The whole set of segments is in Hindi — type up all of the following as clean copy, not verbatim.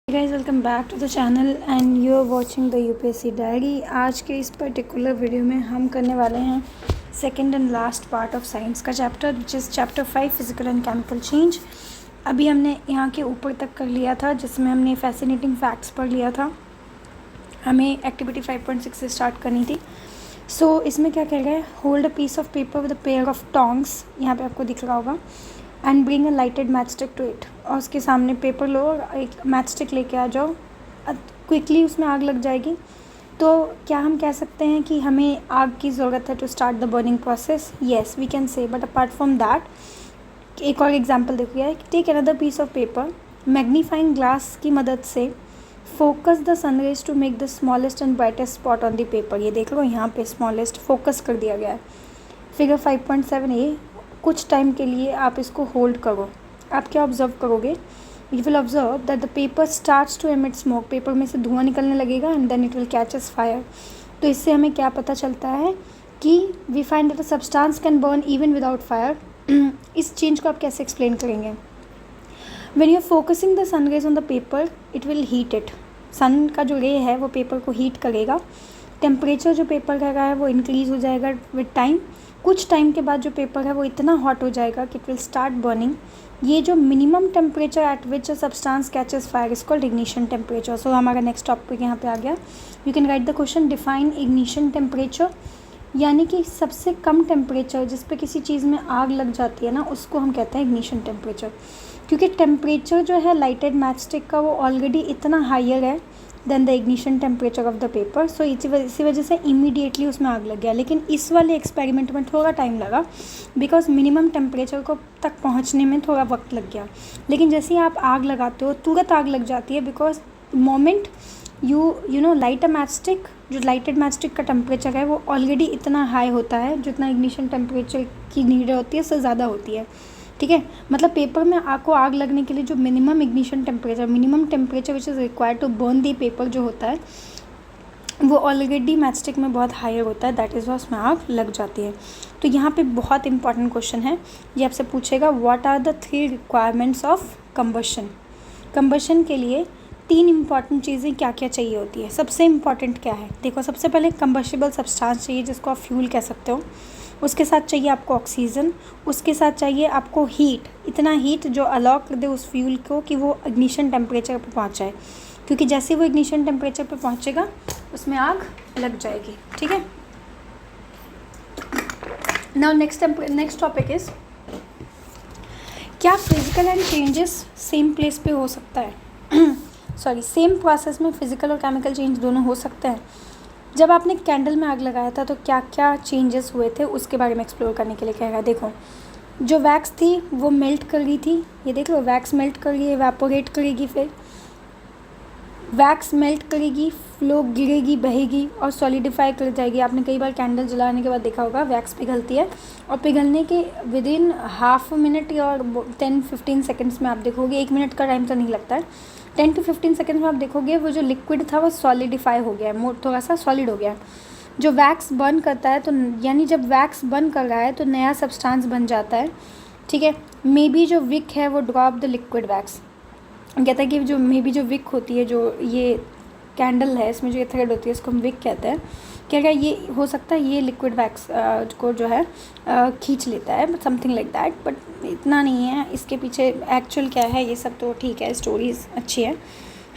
Guys welcome back to the channel and you are watching the UPSC diary. आज के इस पर्टिकुलर वीडियो में हम करने वाले हैं second and last part of science का chapter which is chapter 5 physical and chemical change. अभी हमने यहाँ के ऊपर तक कर लिया था जिसमें हमने फैसिनेटिंग फैक्ट्स पढ़ लिया था। हमें एक्टिविटी 5.6 से स्टार्ट करनी थी। सो इसमें क्या कह रहा है, hold a piece of paper with a pair of tongs, यहाँ पे आपको दिख रहा होगा, and bring a lighted matchstick to it. और उसके सामने पेपर लो और एक मैच स्टिक लेके आ जाओ, क्विकली उसमें आग लग जाएगी। तो क्या हम कह सकते हैं कि हमें आग की ज़रूरत है to start the burning process? Yes we can say, but apart from that एक और एग्जाम्पल देखिए है, take another piece of paper, magnifying glass की मदद से focus the sunrays to make the smallest and brightest spot on the paper. ये देख लो यहाँ पे स्मॉलेस्ट फोकस कर दिया गया है। फिगर 5.7 ए, कुछ टाइम के लिए आप इसको होल्ड करो। आप क्या ऑब्जर्व करोगे? You will observe that the paper starts to emit smoke, paper में से धुआं निकलने लगेगा and then it will catches fire. तो इससे हमें क्या पता चलता है कि we find that the substance can burn even without fire. इस चेंज को आप कैसे एक्सप्लेन करेंगे? When you are focusing the sun rays on the paper it will heat it. Sun का जो रे है वो पेपर को हीट करेगा। टेम्परेचर जो पेपर का है वो इंक्रीज़ हो जाएगा विद टाइम। कुछ टाइम के बाद जो पेपर है वो इतना हॉट हो जाएगा कि इट विल स्टार्ट बर्निंग। ये जो minimum temperature at which a substance catches fire is called ignition temperature. So हमारा नेक्स्ट टॉपिक यहाँ पे आ गया। You can write the question, define ignition temperature, यानी कि सबसे कम टेम्परेचर जिस पे किसी चीज़ में आग लग जाती है ना, उसको हम कहते हैं इग्निशन टेम्परेचर। क्योंकि टेम्परेचर जो है लाइटेड मैच स्टिक का वो ऑलरेडी इतना हायर है then the ignition temperature of the paper. So इसी वजह से इमीडिएटली उसमें आग लग गया। लेकिन इस वाले एक्सपेरिमेंट में थोड़ा टाइम लगा बिकॉज मिनिमम टेम्परेचर को तक पहुंचने में थोड़ा वक्त लग गया। लेकिन जैसे ही आप आग लगाते हो तुरंत आग लग जाती है because moment you know light a match stick, जो लाइटेड मैच स्टिक का टेम्परेचर है वो ऑलरेडी इतना हाई होता है, जितना इग्निशन टेम्परेचर की नीड होती है उससे ज़्यादा होती है। ठीक है, मतलब पेपर में आपको आग लगने के लिए जो minimum ignition temperature, minimum temperature which is required to burn the paper जो होता है वो ऑलरेडी मैच स्टिक में बहुत हायर होता है, दैट इज़ वाई उसमें आग लग जाती है। तो यहाँ पे बहुत इंपॉर्टेंट क्वेश्चन है, ये आपसे पूछेगा what are the 3 requirements of combustion. Combustion के लिए 3 इंपॉर्टेंट चीज़ें क्या क्या चाहिए होती है। सबसे इम्पॉर्टेंट क्या है? देखो, सबसे पहले कंबस्टिबल सब्सटेंस चाहिए जिसको आप फ्यूल कह सकते हो। उसके साथ चाहिए आपको ऑक्सीजन, उसके साथ चाहिए आपको हीट, इतना हीट जो अलाउ कर दे उस फ्यूल को कि वो इग्निशन टेम्परेचर पर पहुंच जाए, क्योंकि जैसे वो इग्निशन टेम्परेचर पर पहुंचेगा उसमें आग लग जाएगी। ठीक है, नाउ नेक्स्ट टॉपिक इज, क्या physical and changes same place पे हो सकता है? सॉरी, सेम प्रोसेस में फिजिकल और केमिकल चेंज दोनों हो सकते हैं। जब आपने कैंडल में आग लगाया था तो क्या क्या चेंजेस हुए थे उसके बारे में एक्सप्लोर करने के लिए कहेगा। देखो, जो वैक्स थी वो मेल्ट कर रही थी, ये देख लो, वैक्स मेल्ट कर रही है, इवेपोरेट करेगी, फिर वैक्स मेल्ट करेगी, फ्लो गिरेगी, बहेगी और सॉलिडिफाई कर जाएगी। आपने कई बार कैंडल जलाने के बाद देखा होगा वैक्स पिघलती है और पिघलने के विद इन हाफ मिनट या 10-15 सेकेंड्स में आप देखोगे, 1 मिनट का टाइम तो नहीं लगता है, 10 to 15 सेकेंड्स में आप देखोगे वो जो लिक्विड था वो सॉलिडिफाई हो गया है, थोड़ा सा सॉलिड हो गया है। जो वैक्स बर्न करता है तो यानी जब वैक्स बर्न कर रहा है तो नया सब्सटेंस बन जाता है। ठीक है, मे बी जो विक है वो ड्रॉप द लिक्विड वैक्स, कहता है कि जो मे बी जो विक होती है, जो ये कैंडल है इसमें जो ये थ्रेड होती है इसको हम विक कहते हैं। क्या क्या ये हो सकता है, ये लिक्विड वैक्स को जो है खींच लेता है, समथिंग लाइक दैट, बट इतना नहीं है। इसके पीछे एक्चुअल क्या है ये सब तो ठीक है, स्टोरीज अच्छी है,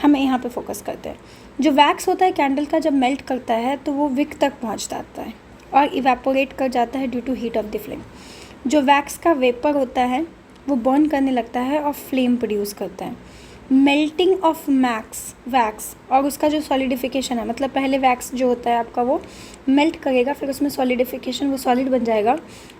हमें यहाँ पे फोकस करते हैं। जो वैक्स होता है कैंडल का जब मेल्ट करता है तो वो विक तक पहुँच जाता है और इवेपोरेट कर जाता है due to heat of the flame. जो वैक्स का वेपर होता है वो बर्न करने लगता है और फ्लेम प्रोड्यूस करता है। मेल्टिंग ऑफ वैक्स और उसका जो सॉलिडिफिकेशन है, मतलब पहले वैक्स जो होता है आपका वो मेल्ट करेगा, फिर उसमें सॉलिडिफिकेशन, वो सॉलिड बन जाएगा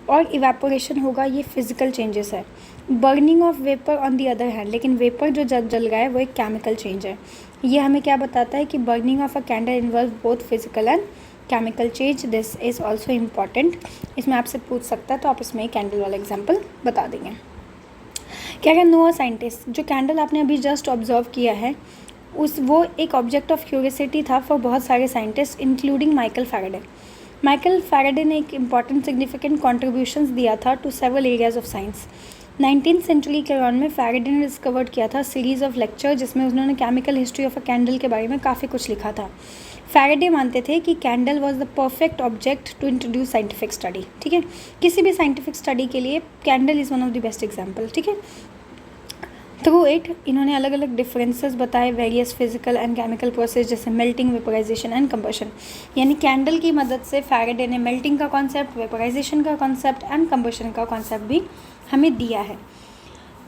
और इवेपोरेशन होगा, ये फिजिकल चेंजेस है। Burning of vapour on the other hand, लेकिन वेपर जो जल रहा है वो एक केमिकल चेंज है। ये हमें क्या बताता है कि burning of a candle involve both physical and chemical change, this is also important. इसमें आपसे पूछ सकता है तो आप इसमें कैंडल वाला एग्जाम्पल बता देंगे। क्या क्या नो साइंटिस्ट, जो कैंडल आपने अभी जस्ट ऑब्जर्व किया है वो एक ऑब्जेक्ट ऑफ क्यूरियोसिटी था फॉर बहुत सारे scientist including Michael Faraday. Michael Faraday ने एक इम्पॉर्टेंट सिग्निफिकेंट कॉन्ट्रीब्यूशंस दिया था to several areas of science. 19th century के दौरान में फैराडे ने डिस्कवर्ड किया था सीरीज़ ऑफ लेक्चर, जिसमें उन्होंने chemical history of a candle के बारे में काफ़ी कुछ लिखा था। फैराडे मानते थे कि candle was the perfect object to introduce scientific study. ठीक है, किसी भी साइंटिफिक स्टडी के लिए candle is one of the best example. ठीक है, थ्रू इट इन्होंने अलग अलग डिफरेंसेस बताए various physical and chemical process, जैसे मेल्टिंग, वेपोराइजेशन एंड कंबशन। यानी कैंडल की मदद से फैराडे ने मेल्टिंग का कॉन्सेप्ट, वेपोराइजेशन का कॉन्सेप्ट एंड कंबशन का कॉन्सेप्ट भी हमें दिया है।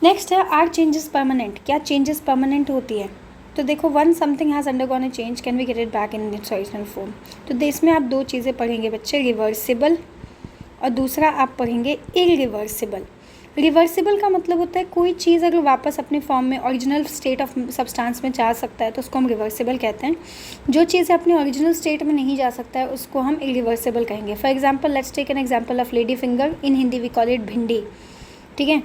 नेक्स्ट है, आर चेंजेस परमानेंट? क्या चेंजेस परमानेंट होती है? तो देखो, once something has undergone a change, can we get it back in its original form? तो इसमें आप दो चीज़ें पढ़ेंगे बच्चे, रिवर्सिबल और दूसरा आप पढ़ेंगे इरिवर्सिबल। रिवर्सिबल का मतलब होता है कोई चीज़ अगर वापस अपने फॉर्म में ओरिजिनल स्टेट ऑफ सब्सटेंस में जा सकता है तो उसको हम रिवर्सिबल कहते हैं। जो चीज़ें अपने ओरिजिनल स्टेट में नहीं जा सकता है उसको हम इरिवर्सिबल कहेंगे। For example, let's take an example of lady finger, in Hindi we call it bhindi. ठीक है,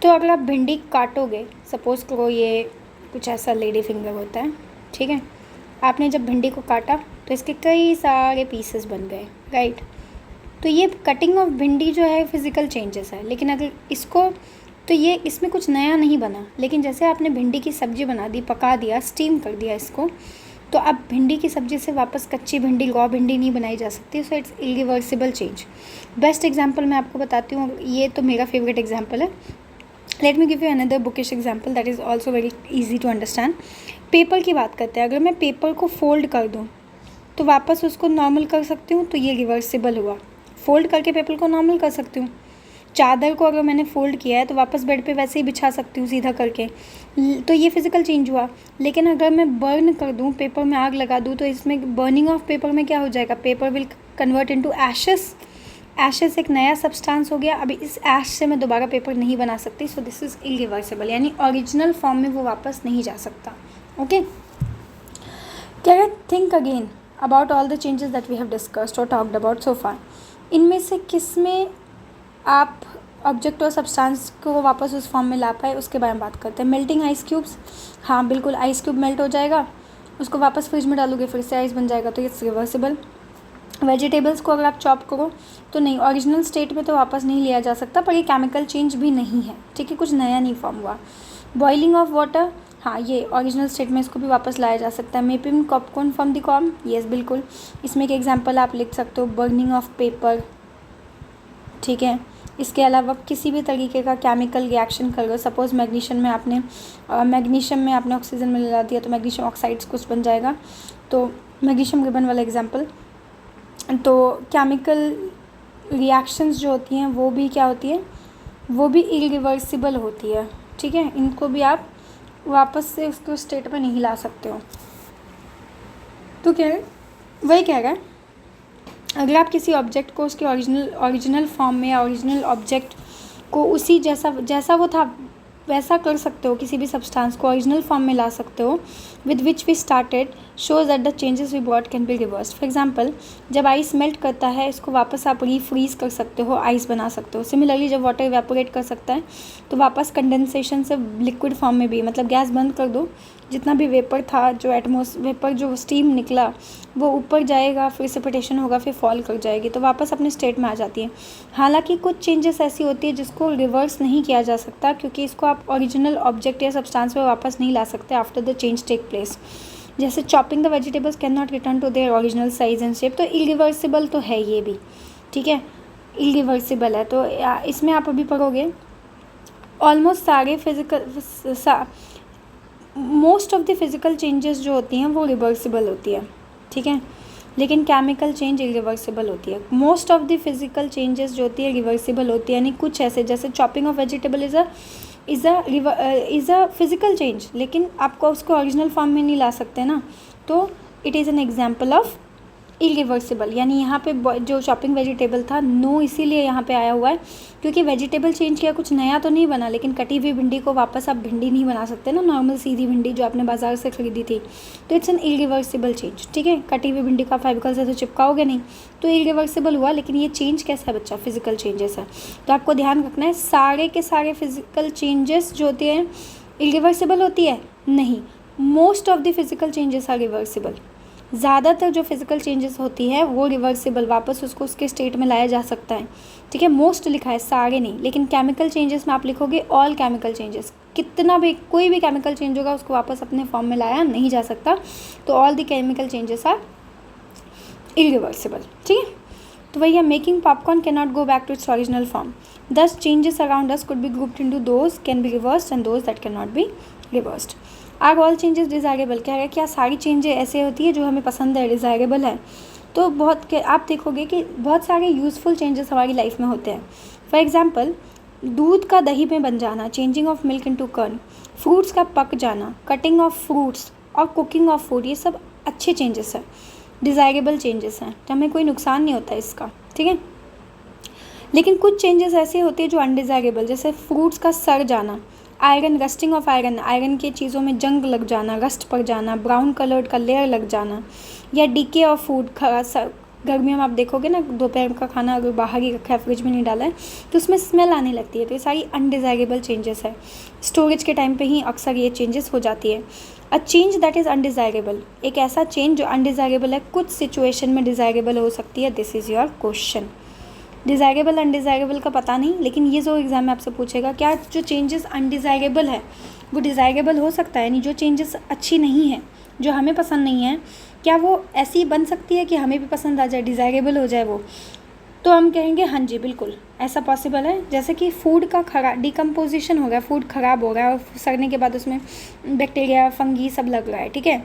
तो अगर आप भिंडी काटोगे, सपोज करो ये कुछ ऐसा लेडी फिंगर होता है, ठीक है, आपने जब भिंडी को काटा तो इसके कई सारे पीसेस बन गए, राइट। तो ये कटिंग ऑफ भिंडी जो है फिज़िकल चेंजेस है, लेकिन अगर इसको, तो ये इसमें कुछ नया नहीं बना, लेकिन जैसे आपने भिंडी की सब्ज़ी बना दी, पका दिया, स्टीम कर दिया इसको, तो अब भिंडी की सब्ज़ी से वापस कच्ची भिंडी, रॉ भिंडी नहीं बनाई जा सकती। So it's irreversible change. Best example मैं आपको बताती हूँ, ये तो मेरा फेवरेट एग्जाम्पल है। Let me give you another bookish example that is also very easy to understand. Paper की बात करते हैं, अगर मैं पेपर को फोल्ड कर दूँ तो वापस उसको नॉर्मल कर सकती हूँ, तो ये रिवर्सिबल हुआ। फोल्ड करके पेपर को नॉर्मल कर सकती हूँ। चादर को अगर मैंने फोल्ड किया है तो वापस बेड पे वैसे ही बिछा सकती हूँ सीधा करके, तो ये फिज़िकल चेंज हुआ। लेकिन अगर मैं बर्न कर दूँ, पेपर में आग लगा दूँ, तो इसमें बर्निंग ऑफ पेपर में क्या हो जाएगा, paper will convert into ashes. Ashes एक नया सब्सटेंस हो गया, अभी इस ऐश से मैं दोबारा पेपर नहीं बना सकती। सो दिस इज़ इरिवर्सिबल, यानी ओरिजिनल फॉर्म में वो वापस नहीं जा सकता। Okay, can think again about all the changes that we have discussed और टॉक्ड अबाउट सो फार। इनमें से किस में आप ऑब्जेक्ट और सब्सटेंस को वापस उस फॉर्म में ला पाए, उसके बारे में बात करते हैं। मेल्टिंग आइस क्यूब्स, हाँ बिल्कुल, आइस क्यूब मेल्ट हो जाएगा, उसको वापस फ्रिज में डालोगे फिर से आइस बन जाएगा, तो इट्स रिवर्सिबल। वेजिटेबल्स को अगर आप चॉप करो तो नहीं, ओरिजिनल स्टेट में तो वापस नहीं लिया जा सकता, पर ये केमिकल चेंज भी नहीं है, ठीक है, कुछ नया नहीं फॉर्म हुआ। बॉइलिंग ऑफ वाटर, हाँ ये ओरिजिनल स्टेट में इसको भी वापस लाया जा सकता है। Making popcorn from the corn, yes बिल्कुल, इसमें एक एग्जांपल आप लिख सकते हो, बर्निंग ऑफ पेपर। ठीक है, इसके अलावा किसी भी तरीके का केमिकल रिएक्शन कर लो, सपोज़ मैग्नीशियम में आपने ऑक्सीजन में मिला दिया तो मैग्नीशियम ऑक्साइड्स कुछ बन जाएगा, तो मैग्नीशियम रिबन वाला एग्जांपल। तो केमिकल रिएक्शंस जो होती हैं वो भी क्या होती है, वो भी इरिवर्सिबल होती है। ठीक है, इनको भी आप वापस से उसको स्टेट में नहीं ला सकते हो। तो क्या है, वही कह रहा है, अगर आप किसी ऑब्जेक्ट को उसके ओरिजिनल फॉर्म में या ओरिजिनल ऑब्जेक्ट को उसी जैसा वो था वैसा कर सकते हो, किसी भी सब्सटेंस को ओरिजिनल फॉर्म में ला सकते हो, with which we started shows that the changes we brought can be reversed. For example, जब आइस मेल्ट करता है इसको वापस आप रीफ्रीज कर सकते हो, आइस बना सकते हो। सिमिलरली जब वाटर इवेपोरेट कर सकता है तो वापस कंडेंसेशन से लिक्विड फॉर्म में भी, मतलब गैस बंद कर दो, जितना भी वेपर था, जो वेपर जो स्टीम निकला वो ऊपर जाएगा, फिर प्रेसिपिटेशन होगा, फिर फॉल कर जाएगी, तो वापस अपने स्टेट में आ जाती है। हालांकि कुछ चेंजेस ऐसी होती है जिसको रिवर्स नहीं किया जा सकता, क्योंकि इसको आप ओरिजिनल ऑब्जेक्ट या सब्सटेंस में वापस नहीं ला सकते after the change take place. जैसे chopping the vegetables can not return to their original size and shape, तो इरिवर्सिबल तो है ये भी, ठीक है, इरिवर्सिबल है। तो इसमें आप अभी पढ़ोगे almost most of the physical changes जो होती हैं वो रिवर्सिबल होती है, ठीक है, लेकिन केमिकल चेंज इरिवर्सिबल होती है। Most of the physical changes जो होती है रिवर्सिबल होती है, यानी कुछ ऐसे, जैसे chopping of vegetable is a physical change, लेकिन आपको उसको ओरिजिनल फॉर्म में नहीं ला सकते ना, तो it is an example of irreversible. यानी यहाँ पे जो चॉपिंग वेजिटेबल था, नो इसीलिए यहाँ पे आया हुआ है क्योंकि वेजिटेबल चेंज किया, कुछ नया तो नहीं बना, लेकिन कटी हुई भिंडी को वापस आप भिंडी नहीं बना सकते ना, नॉर्मल सीधी भिंडी जो आपने बाजार से खरीदी थी, तो इट्स एन इरिवर्सिबल चेंज। ठीक है, कटी हुई भिंडी का फेविकॉल से तो चिपकाओगे नहीं, तो इरिवर्सिबल हुआ, लेकिन ये चेंज कैसा है बच्चा, फिजिकल चेंजेस है। तो आपको ध्यान रखना है, सारे के सारे फिजिकल चेंजेस जो होते हैं इरिवर्सिबल होती है नहीं, most of the physical changes are reversible. ज़्यादातर जो फिज़िकल चेंजेस होती है वो रिवर्सिबल, वापस उसको उसके स्टेट में लाया जा सकता है, ठीक है। मोस्ट लिखा है, सारे नहीं, लेकिन केमिकल चेंजेस में आप लिखोगे ऑल केमिकल चेंजेस, कितना भी कोई भी केमिकल चेंज होगा उसको वापस अपने फॉर्म में लाया नहीं जा सकता, तो all the chemical changes are irreversible, ठीक है। तो वही है, making popcorn can not go back to its original form, these changes around us could be grouped into those can be reversed and those that can not be reversed. Are all changes desirable, क्या है, क्या सारी चेंजेस ऐसे होती है जो हमें पसंद है, डिज़ायरेबल है। तो बहुत आप देखोगे कि बहुत सारे यूज़फुल चेंजेस हमारी लाइफ में होते हैं। फॉर एग्जांपल, दूध का दही में बन जाना, changing of milk into curd, fruits का पक जाना, कटिंग ऑफ फ्रूट्स और कुकिंग ऑफ फूड, ये सब अच्छे चेंजेस हैं, डिज़ायरेबल चेंजेस हैं, तो हमें कोई नुकसान नहीं होता इसका, ठीक है। लेकिन कुछ चेंजेस ऐसे होते हैं जो अनडिज़ायरेबल, जैसे फ्रूट्स का सड़ जाना, iron, rusting of iron, iron के चीज़ों में जंग लग जाना, रस्ट पड़ जाना, ब्राउन कलर्ड का लेयर लग जाना, या डीके ऑफ फूड, गर्मियों में आप देखोगे ना, दोपहर का खाना अगर बाहर ही रखा है, फ्रिज में नहीं डाला है, तो उसमें स्मेल आने लगती है, तो ये सारी अनडिज़ायरेबल चेंजेस है। स्टोरेज के टाइम पे ही अक्सर ये चेंजेस हो जाती है। A change that is undesirable, एक ऐसा चेंज जो अनडिज़ायरेबल है, कुछ सिचुएशन में डिज़ायरेबल हो सकती है, this is your question. Desirable undesirable का पता नहीं, लेकिन ये जो एग्ज़ाम में आपसे पूछेगा, क्या जो चेंजेस अनडिज़ायरेबल है वो डिज़ायरेबल हो सकता है, यानी जो चेंजेस अच्छी नहीं है, जो हमें पसंद नहीं है, क्या वो ऐसी बन सकती है कि हमें भी पसंद आ जाए, डिज़ायरेबल हो जाए वो, तो हम कहेंगे हाँ जी बिल्कुल ऐसा पॉसिबल है। जैसे कि फूड का डिकम्पोजिशन हो गया, फूड ख़राब हो रहा है और सड़ने के बाद उसमें बैक्टीरिया, फंगी सब लग रहा है, ठीक है,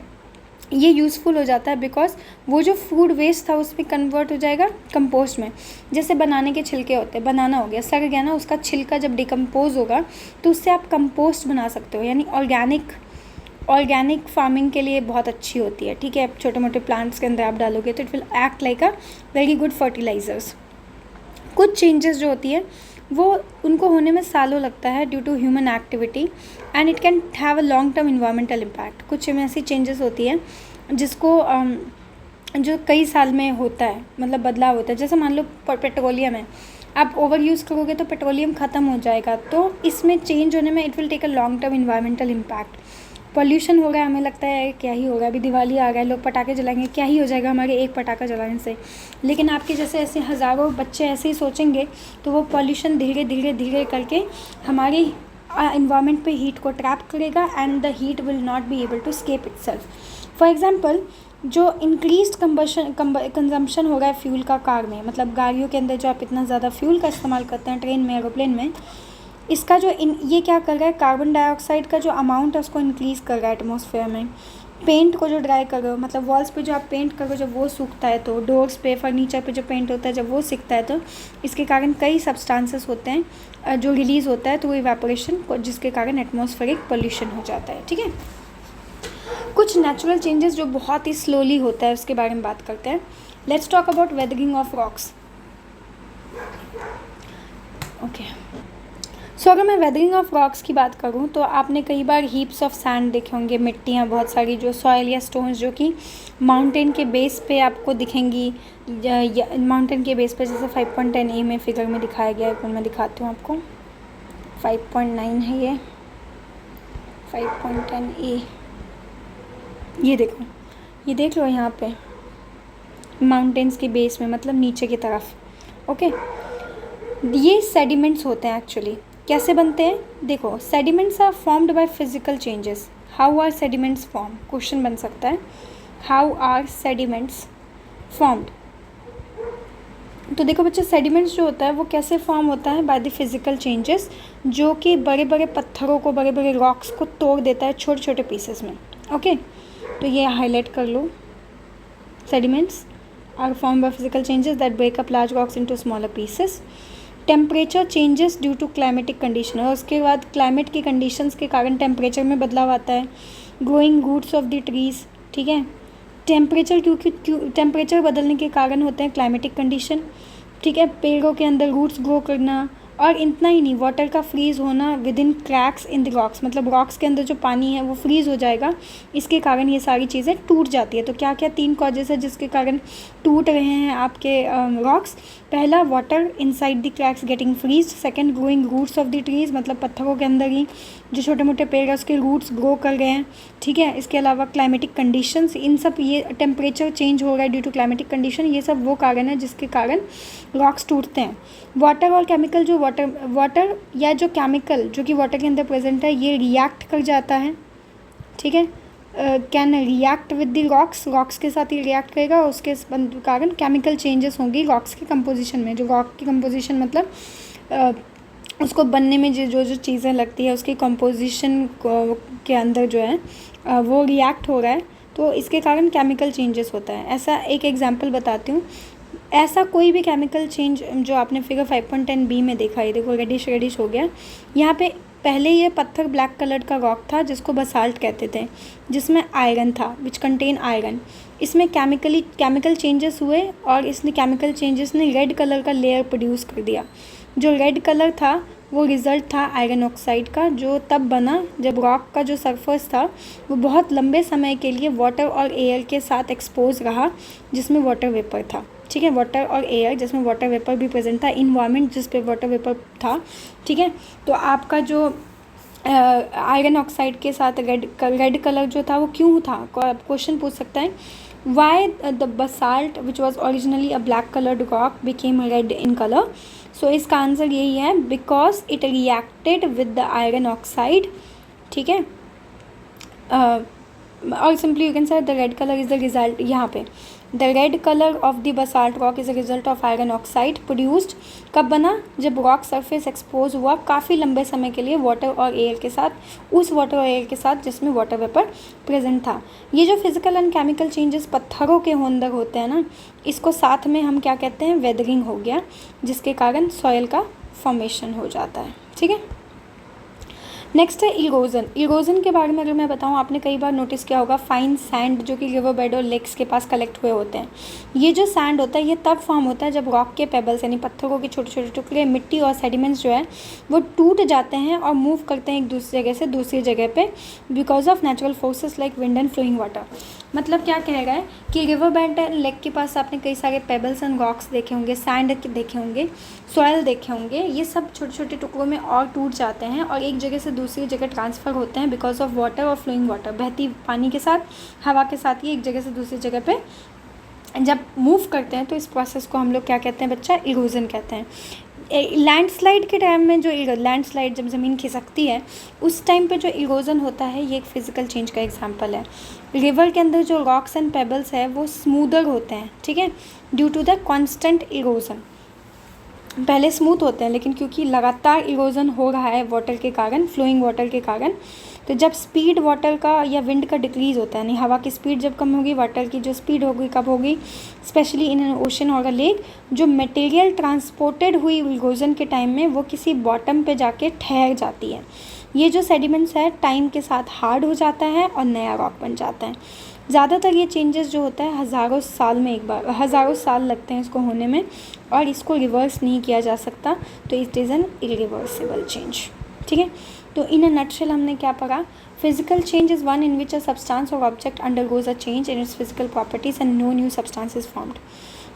ये यूज़फुल हो जाता है बिकॉज वो जो फूड वेस्ट था उसमें कन्वर्ट हो जाएगा कंपोस्ट में। जैसे बनाने के छिलके होते हैं, बनाना हो गया, सड़ गया ना, उसका छिलका जब डिकम्पोज होगा तो उससे आप कंपोस्ट बना सकते हो, यानी ऑर्गेनिक फार्मिंग के लिए बहुत अच्छी होती है, ठीक है। छोटे मोटे प्लांट्स के अंदर आप डालोगे तो it will act like a very good fertilisers. कुछ चेंजेस जो होती है वो उनको होने में सालों लगता है due to human activity and it can have a long term environmental impact. कुछ में ऐसी चेंजेस होती है जिसको जो कई साल में होता है, मतलब बदलाव होता है। जैसे मान लो पेट्रोलियम है, आप ओवर यूज़ करोगे तो पेट्रोलियम ख़त्म हो जाएगा, तो इसमें चेंज होने में it will take a long term environmental impact. Pollution हो रहा है, हमें लगता है क्या ही होगा, अभी दिवाली आ गया है, लोग पटाखे जलाएंगे, क्या ही हो जाएगा हमारे एक पटाखा जलाने से, लेकिन आपके जैसे ऐसे हज़ारों बच्चे ऐसे ही सोचेंगे तो वो पॉल्यूशन धीरे धीरे धीरे करके हमारी इन्वायरमेंट पे हीट को ट्रैप करेगा and the heat will not be able to escape itself. For example, जो इंक्रीज्ड कंजम्पशन हो रहा है फ्यूल का कार में, मतलब गाड़ियों के अंदर जो आप इतना ज़्यादा फ्यूल का इस्तेमाल करते हैं, ट्रेन में, एरोप्लेन में, इसका जो ये क्या कर रहा है, कार्बन डाइऑक्साइड का जो अमाउंट है उसको इंक्रीज़ कर रहा है एटमॉस्फेयर में। पेंट को जो ड्राई कर रहे हो, मतलब वॉल्स पे जो आप पेंट कर रहे हो जब वो सूखता है, तो डोर्स पे, फर्नीचर पे जो पेंट होता है जब वो सीखता है, तो इसके कारण कई सब्सटेंसेस होते हैं जो रिलीज़ होता है, तो वो इवेपोरेशन को, जिसके कारण एटमॉस्फेरिक पोल्यूशन हो जाता है, ठीक है। कुछ नेचुरल चेंजेस जो बहुत ही स्लोली होता है उसके बारे में बात करते हैं। Let's talk about weathering of rocks. Okay, so अगर मैं वेदरिंग ऑफ रॉक्स की बात करूँ तो आपने कई बार हीप्स ऑफ सैंड देखे होंगे, मिट्टियाँ बहुत सारी जो सॉइल या स्टोन्स जो कि माउंटेन के बेस पे आपको दिखेंगी, माउंटेन के बेस पे, जैसे 5.10 में फिगर में दिखाया गया है, मैं दिखाती हूँ आपको। 5.9 है ये, 5.10 ये देखो, ये देख लो यहाँ पे माउंटेन्स के बेस में, मतलब नीचे की तरफ। ओके, ये सेडिमेंट्स होते हैं एक्चुअली। कैसे बनते हैं, देखो, sediments are formed by physical changes. How are sediments form, question बन सकता है, हाउ आर सेडिमेंट्स फॉर्म्ड। तो देखो बच्चे, सेडिमेंट्स जो होता है वो कैसे फॉर्म होता है, बाय द फिजिकल चेंजेस, जो कि बड़े बड़े पत्थरों को, बड़े बड़े रॉक्स को तोड़ देता है छोटे छोटे पीसेस में। ओके, तो ये हाईलाइट कर लो, sediments are formed by physical changes that break up large rocks into smaller pieces. Temperature changes due to climatic condition, और उसके बाद क्लाइमेट की कंडीशंस के कारण टेम्परेचर में बदलाव आता है। Growing roots of the trees, ठीक है, टेम्परेचर क्योंकि टेम्परेचर बदलने के कारण होते हैं क्लाइमेटिक कंडीशन, ठीक है। पेड़ों के अंदर रूट्स ग्रो करना, और इतना ही नहीं, वाटर का फ्रीज़ होना with in cracks in the rocks, मतलब रॉक्स के अंदर जो पानी है वो फ्रीज़ हो जाएगा, इसके कारण ये सारी चीज़ें टूट जाती है। तो क्या क्या 3 कॉजेज़ है जिसके कारण टूट रहे हैं आपके रॉक्स, पहला, water inside the cracks getting freeze. Second, growing roots of the trees, मतलब पत्थरों के अंदर ही जो छोटे मोटे पेड़ है उसके रूट्स ग्रो कर गए हैं, ठीक है। इसके अलावा क्लाइमेटिक कंडीशंस, इन सब, ये टेम्परेचर चेंज हो रहा है ड्यू टू क्लाइमेटिक कंडीशन, ये सब वो कारण है जिसके कारण रॉक्स टूटते हैं। वाटर और केमिकल, जो वाटर या जो केमिकल जो कि वाटर के अंदर प्रेजेंट है, ये रिएक्ट कर जाता है, ठीक है, can react with the rocks के साथ ही रिएक्ट करेगा और उसके कारण केमिकल चेंजेस होंगी रॉक्स की कंपोजिशन में। जो रॉक की कंपोजिशन मतलब उसको बनने में जो जो चीज़ें लगती है उसकी कंपोजिशन के अंदर जो है वो रिएक्ट हो रहा है, तो इसके कारण केमिकल चेंजेस होता है। ऐसा एक एग्जांपल बताती हूँ। ऐसा कोई भी केमिकल चेंज जो आपने फिगर 5.10b में देखा है, देखो रेडिश हो गया। यहाँ पे पहले ये पत्थर ब्लैक कलर का रॉक था जिसको बसाल्ट कहते थे, जिसमें आयरन था, विच कंटेन आयरन। इसमें केमिकल चेंजेस हुए और इसने केमिकल चेंजेस ने रेड कलर का लेयर प्रोड्यूस कर दिया। जो रेड कलर था वो रिज़ल्ट था आयरन ऑक्साइड का, जो तब बना जब रॉक का जो सरफेस था वो बहुत लंबे समय के लिए वाटर और एयर के साथ एक्सपोज रहा, जिसमें वाटर वेपर था, ठीक है। वाटर और एयर जिसमें वाटर वेपर भी प्रेजेंट था, इन्वायरमेंट जिस पे वाटर वेपर था, ठीक है। तो आपका जो आयरन ऑक्साइड के साथ रेड कलर जो था वो क्यों था, क्वेश्चन पूछ सकता है। Why the basalt which was originally a black coloured rock became red in colour. So इसका आंसर यही है, because it reacted with the iron oxide, ठीक है। और simply you can say the red colour is the result, यहाँ पे the red colour of the basalt rock is a result of iron oxide produced. कब बना, जब रॉक सरफेस एक्सपोज हुआ काफ़ी लंबे समय के लिए वाटर और एयर के साथ, उस वाटर और एयर के साथ जिसमें वाटर वेपर प्रेजेंट था। ये जो फिजिकल एंड केमिकल चेंजेस पत्थरों के अंदर होते हैं ना, इसको साथ में हम क्या कहते हैं, वेदरिंग हो गया, जिसके कारण सॉइल का फॉर्मेशन हो जाता है, ठीक है। नेक्स्ट है इरोजन के बारे में अगर मैं बताऊँ, आपने कई बार नोटिस किया होगा फाइन सैंड जो कि रिवर बेड और लेक्स के पास कलेक्ट हुए होते हैं। ये जो सैंड होता है ये तब फॉर्म होता है जब रॉक के पेबल्स यानी पत्थरों के छोटे छोटे टुकड़े, मिट्टी और सेडिमेंट्स जो है वो टूट जाते हैं और मूव करते हैं एक दूसरी जगह से दूसरी जगह पे because of natural forces like wind and flowing water. मतलब क्या कह रहा है कि रिवर बेड एंड लेक के पास आपने कई सारे पेबल्स एंड रॉक्स देखे होंगे, सैंड देखे होंगे, सॉयल देखे होंगे, ये सब छोटे छोटे टुकड़ों में और टूट जाते हैं और एक जगह से दूसरी जगह ट्रांसफ़र होते हैं बिकॉज ऑफ वाटर और फ्लोइंग वाटर, बहती पानी के साथ, हवा के साथ ही एक जगह से दूसरी जगह पे जब मूव करते हैं तो इस प्रोसेस को हम लोग क्या कहते हैं बच्चा, इरोजन कहते हैं। लैंडस्लाइड के टाइम में जो लैंडस्लाइड जब ज़मीन खिसकती है उस टाइम पे जो इरोजन होता है ये एक फिज़िकल चेंज का एग्जांपल है। रिवर के अंदर जो रॉक्स एंड पेबल्स है वो स्मूदर होते हैं, ठीक है, due to the constant erosion. पहले स्मूथ होते हैं लेकिन क्योंकि लगातार इरोजन हो रहा है वाटर के कारण, फ्लोइंग वाटर के कारण, तो जब स्पीड वाटर का या विंड का डिक्रीज़ होता है, यानी हवा की स्पीड जब कम होगी, वाटर की जो स्पीड होगी कब होगी, स्पेशली इन एन ओशन और अ लेक, जो मटेरियल ट्रांसपोर्टेड हुई इरोजन के टाइम में वो किसी बॉटम पे जाके ठहर जाती है। ये जो सेडिमेंट्स है टाइम के साथ हार्ड हो जाता है और नया रॉक बन जाता है। ज़्यादातर ये चेंजेस जो होता है हज़ारों साल में एक बार, हज़ारों साल लगते हैं इसको होने में और इसको रिवर्स नहीं किया जा सकता, तो it is an irreversible change, ठीक है। तो इन अ नटशेल हमने क्या पढ़ा, physical change is one in which a substance और object undergoes a change in its physical properties and no new substance is formed.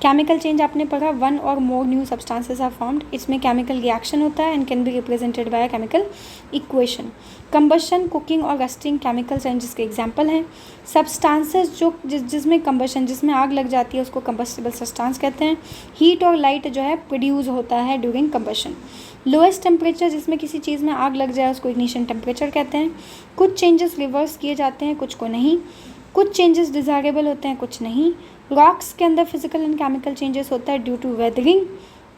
Chemical change आपने पढ़ा, वन और more new substances are formed, इसमें केमिकल रिएक्शन होता है and can be represented by a chemical equation. Combustion, cooking और रस्टिंग केमिकल चेंजेस के एग्जांपल हैं। सब्सटेंसेस जो जिसमें कंबशन, जिसमें आग लग जाती है उसको कंबस्टिबल सब्सटेंस कहते हैं। हीट और लाइट जो है प्रोड्यूस होता है ड्यूरिंग कंबशन। लोएस्ट टेम्परेचर, जिसमें किसी चीज़ में आग लग जाए उसको इग्निशन टेम्परेचर कहते हैं। कुछ चेंजेस रिवर्स किए जाते हैं, कुछ को नहीं। कुछ चेंजेस डिज़ायरेबल होते हैं, कुछ नहीं। रॉक्स के अंदर फिजिकल एंड केमिकल चेंजेस होता है ड्यू टू वेदरिंग,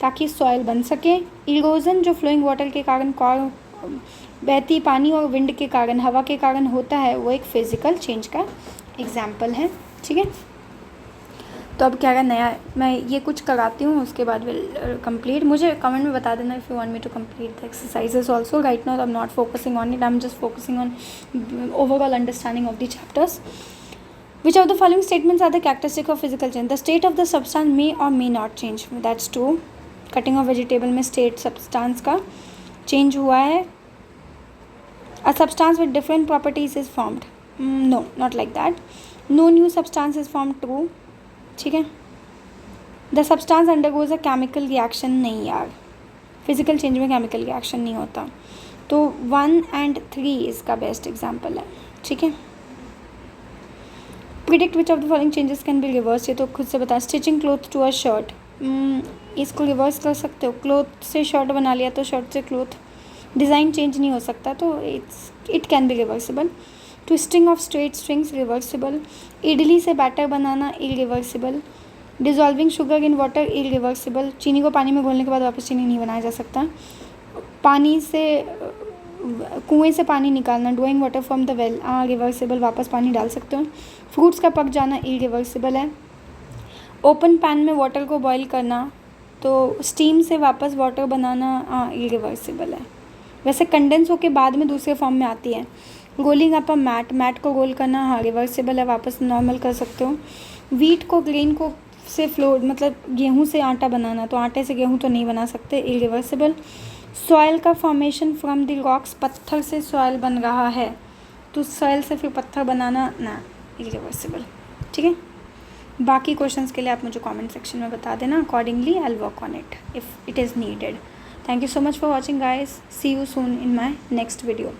ताकि सॉइल बन सके। इरोजन जो फ्लोइंग वाटर के कारण, बहती पानी और विंड के कारण, हवा के कारण होता है, वो एक फिजिकल चेंज का एग्जाम्पल है, ठीक है। तो अब क्या है नया, मैं ये कुछ कराती हूँ उसके बाद विल कंप्लीट। मुझे कमेंट में बता देना if you want me to complete the exercises also. Right now I am not focusing on it, I am just focusing on overall understanding of the chapters. Which of the following statements are the characteristic of physical change? The state of the substance may or may not change. That's true. Cutting of vegetable में state substance का change हुआ है. A substance with different properties is formed. No, not like that. No new substance is formed. True. ठीक है. The substance undergoes a chemical reaction, नहीं यार, फिजिकल चेंज में केमिकल रिएक्शन नहीं होता। तो 1 और 3 इसका बेस्ट एग्जाम्पल है, ठीक है। Predict which of the following changes can be reverse, ये तो खुद से बता। Stitching cloth to a shirt, इसको रिवर्स कर सकते हो, क्लोथ से शर्ट बना लिया तो शर्ट से क्लोथ, डिज़ाइन चेंज नहीं हो सकता तो it can be reversible. Twisting of straight strings reversible. Idli से बैटर बनाना irreversible. Dissolving sugar in water irreversible, चीनी को पानी में घोलने के बाद वापस चीनी नहीं बनाया जा सकता। पानी से कुएं से पानी निकालना, doing water from the well, reversible, वापस पानी डाल सकते हो। फ्रूट्स का पक जाना इरिवर्सिबल है। ओपन पैन में वाटर को बॉईल करना, तो स्टीम से वापस वाटर बनाना इरिवर्सिबल है। वैसे कंडेंस होके बाद में दूसरे फॉर्म में आती है। रोलिंग अप अ मैट को रोल करना, हाँ रिवर्सिबल है, वापस नॉर्मल कर सकते हो। वीट को ग्रेन को से फ्लोर मतलब गेहूं से आटा बनाना, तो आटे से गेहूं तो नहीं बना सकते, इरिवर्सिबल। सॉइल का फॉर्मेशन फ्रॉम द रॉक्स, पत्थर से सॉइल बन रहा है तो सॉइल से फिर पत्थर बनाना ना, इरिवर्सिबल, ठीक है। बाकी क्वेश्चंस के लिए आप मुझे कमेंट सेक्शन में बता देना, accordingly I will work on it if it is needed. Thank you so much for watching guys, see you soon in my next video.